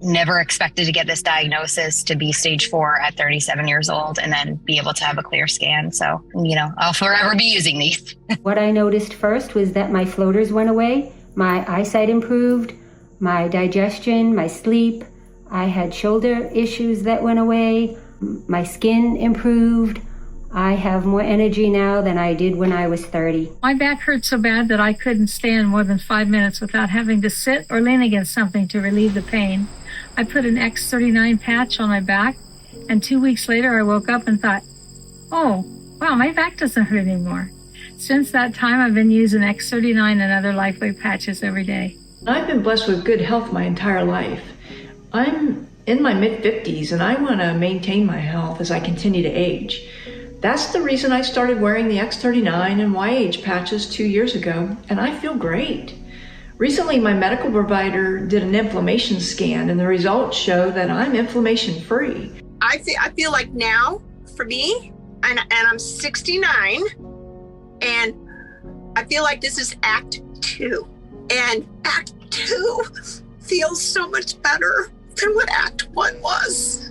never expected to get this diagnosis, to be stage 4 at 37 years old and then be able to have a clear scan. So, I'll forever be using these. What I noticed first was that my floaters went away, my eyesight improved, my digestion, my sleep. I had shoulder issues that went away, my skin improved. I have more energy now than I did when I was 30. My back hurt so bad that I couldn't stand more than 5 minutes without having to sit or lean against something to relieve the pain. I put an X39 patch on my back, and 2 weeks later I woke up and thought, oh, wow, my back doesn't hurt anymore. Since that time, I've been using X39 and other LifeWave patches every day. I've been blessed with good health my entire life. I'm in my mid-50s and I want to maintain my health as I continue to age. That's the reason I started wearing the X39 and YH patches 2 years ago, and I feel great. Recently, my medical provider did an inflammation scan, and the results show that I'm inflammation-free. I feel like now, for me, and I'm 69, and I feel like this is Act 2. And Act 2 feels so much better than what Act 1 was.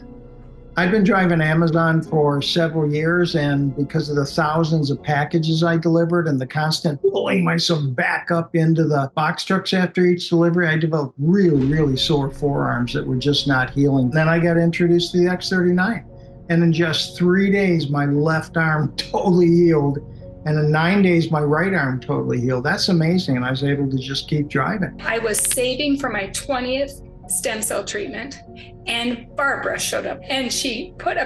I've been driving Amazon for several years, and because of the thousands of packages I delivered and the constant pulling myself back up into the box trucks after each delivery, I developed really, really sore forearms that were just not healing. Then I got introduced to the X39, and in just 3 days, my left arm totally healed, and in 9 days, my right arm totally healed. That's amazing, and I was able to just keep driving. I was saving for my 20th stem cell treatment, and Barbara showed up, and she put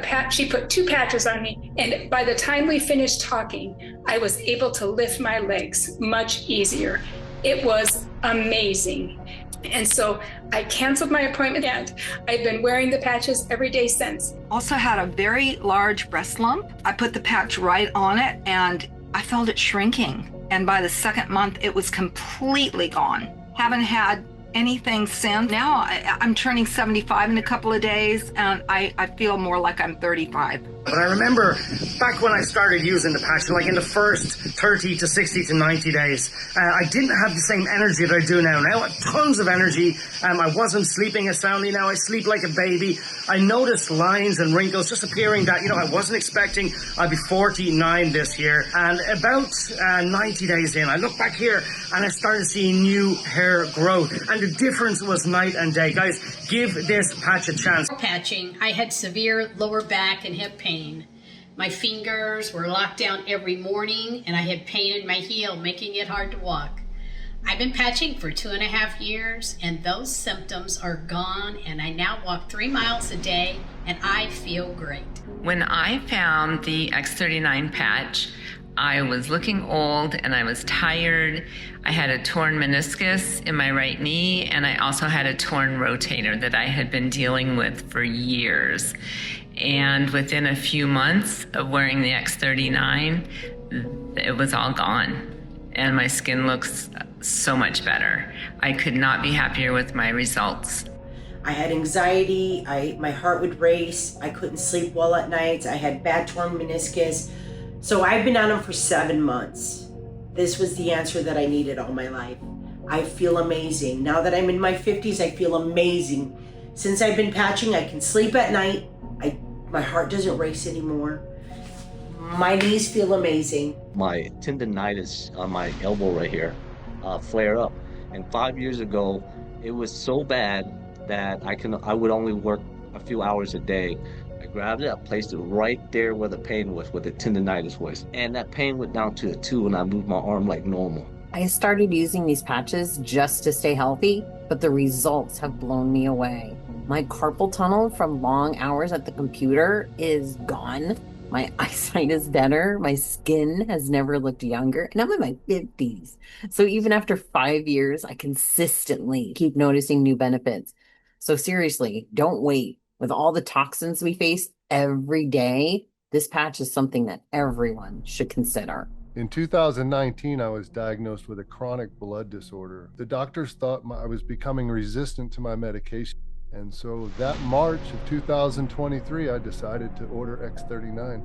2 patches on me, and by the time we finished talking, I was able to lift my legs much easier. It was amazing. And so I canceled my appointment, and I've been wearing the patches every day since. Also had a very large breast lump. I put the patch right on it, and I felt it shrinking. And by the second month, it was completely gone. Haven't had anything since. Now I'm turning 75 in a couple of days, and I feel more like I'm 35. But I remember back when I started using the patch, like in the first 30 to 60 to 90 days, I didn't have the same energy that I do now. Now I have tons of energy. I wasn't sleeping as soundly. Now I sleep like a baby. I noticed lines and wrinkles just appearing that, I wasn't expecting. I'll be 49 this year. And about 90 days in, I look back here and I started seeing new hair growth. And the difference was night and day. Guys, give this patch a chance. Patching, I had severe lower back and hip pain. My fingers were locked down every morning, and I had pain in my heel, making it hard to walk. I've been patching for 2.5 years, and those symptoms are gone, and I now walk 3 miles a day, and I feel great. When I found the X39 patch, I was looking old and I was tired. I had a torn meniscus in my right knee, and I also had a torn rotator that I had been dealing with for years. And within a few months of wearing the X39, it was all gone. And my skin looks so much better. I could not be happier with my results. I had anxiety, my heart would race, I couldn't sleep well at night, I had bad torn meniscus. So I've been on them for 7 months. This was the answer that I needed all my life. I feel amazing. Now that I'm in my 50s, I feel amazing. Since I've been patching, I can sleep at night. My heart doesn't race anymore. My knees feel amazing. My tendonitis on my elbow right here flared up. And 5 years ago, it was so bad that I would only work a few hours a day. I grabbed it, I placed it right there where the pain was, where the tendonitis was. And that pain went down to a 2, and I moved my arm like normal. I started using these patches just to stay healthy, but the results have blown me away. My carpal tunnel from long hours at the computer is gone. My eyesight is better. My skin has never looked younger. And I'm in my 50s. So even after 5 years, I consistently keep noticing new benefits. So seriously, don't wait. With all the toxins we face every day, this patch is something that everyone should consider. In 2019, I was diagnosed with a chronic blood disorder. The doctors thought I was becoming resistant to my medication, And so that March of 2023, I decided to order X39.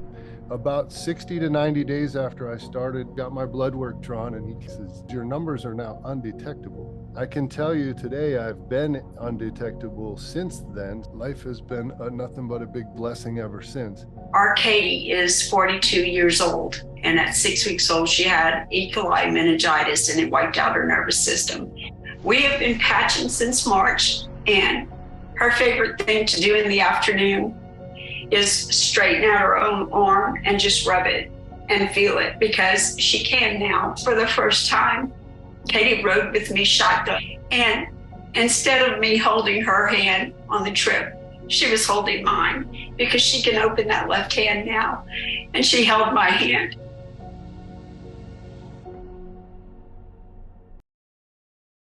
About 60 to 90 days after I started, got my blood work drawn, and he says, your numbers are now undetectable. I can tell you today I've been undetectable since then. Life has been nothing but a big blessing ever since. Our Katie is 42 years old, and at 6 weeks old, she had E. coli meningitis, and it wiped out her nervous system. We have been patching since March, and her favorite thing to do in the afternoon is straighten out her own arm and just rub it and feel it, because she can now for the first time. Katie rode with me shotgun, and instead of me holding her hand on the trip, she was holding mine, because she can open that left hand now, and she held my hand.